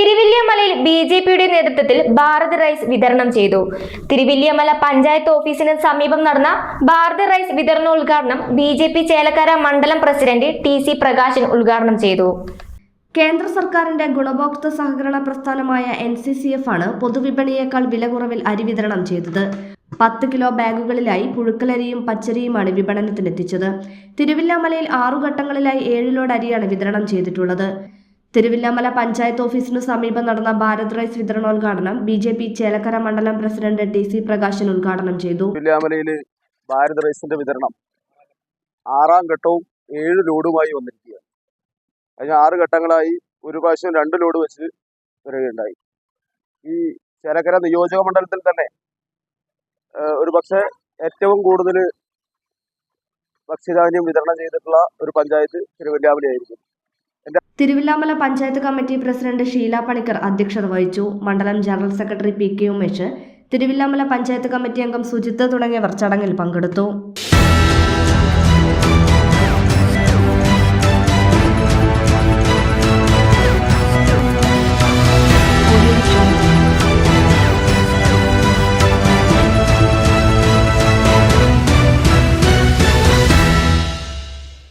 തിരുവില്യമലയിൽ ബിജെപിയുടെ നേതൃത്വത്തിൽ ഭാരത് റൈസ് വിതരണം ചെയ്തു. തിരുവില്യമല പഞ്ചായത്ത് ഓഫീസിന് സമീപം നടന്ന ഭാരത് റൈസ് വിതരണോദ്ഘാടനം ബിജെപി ചേലക്കര മണ്ഡലം പ്രസിഡന്റ് ടി.സി. പ്രകാശൻ ഉദ്ഘാടനം ചെയ്തു. കേന്ദ്ര സർക്കാരിന്റെ ഗുണഭോക്തൃ സഹകരണ പ്രസ്ഥാനമായ NCCF ആണ് പൊതുവിപണിയേക്കാൾ വില കുറവിൽ അരി വിതരണം ചെയ്തത്. 10 കിലോ ബാഗുകളിലായി പുഴുക്കലരിയും പച്ചരിയുമാണ് വിപണനത്തിനെത്തിച്ചത്. തിരുവില്യമലയിൽ 6 ഘട്ടങ്ങളിലായി 7 ലോഡ് അരിയാണ് വിതരണം ചെയ്തിട്ടുള്ളത്. തിരുവില്യമല പഞ്ചായത്ത് ഓഫീസിനു സമീപം നടന്ന ഭാരത് റൈസ് വിതരണോദ്ഘാടനം ബിജെപി ചേലക്കര മണ്ഡലം പ്രസിഡന്റ് ടി.സി. പ്രകാശൻ ഉദ്ഘാടനം ചെയ്തു. തിരുവില്യമലയിലെ ഭാരത് റൈസിന്റെ വിതരണം 6ാം ഘട്ടവും 7 ലോഡുമായി വന്നിരിക്കുകയാണ്. അതിന് 6 ഘട്ടങ്ങളായി ഒരു പ്രാവശ്യം 2 ലോഡ് വെച്ച് വരികയുണ്ടായി. ഈ ചേലക്കര നിയോജക മണ്ഡലത്തിൽ തന്നെ ഒരു പക്ഷേ ഏറ്റവും കൂടുതൽ ഭക്ഷ്യധാന്യം വിതരണം ചെയ്തിട്ടുള്ള ഒരു പഞ്ചായത്ത് തിരുവില്യമലയായിരിക്കും. തിരുവില്യമല പഞ്ചായത്ത് കമ്മിറ്റി പ്രസിഡന്റ് ഷീല പണിക്കർ അധ്യക്ഷത വഹിച്ചു. മണ്ഡലം general secretary P.K. Umesh, Thiruvilwamala panchayat committee അംഗം സുജിത്ത് തുടങ്ങിയവർ ചടങ്ങിൽ പങ്കെടുത്തു.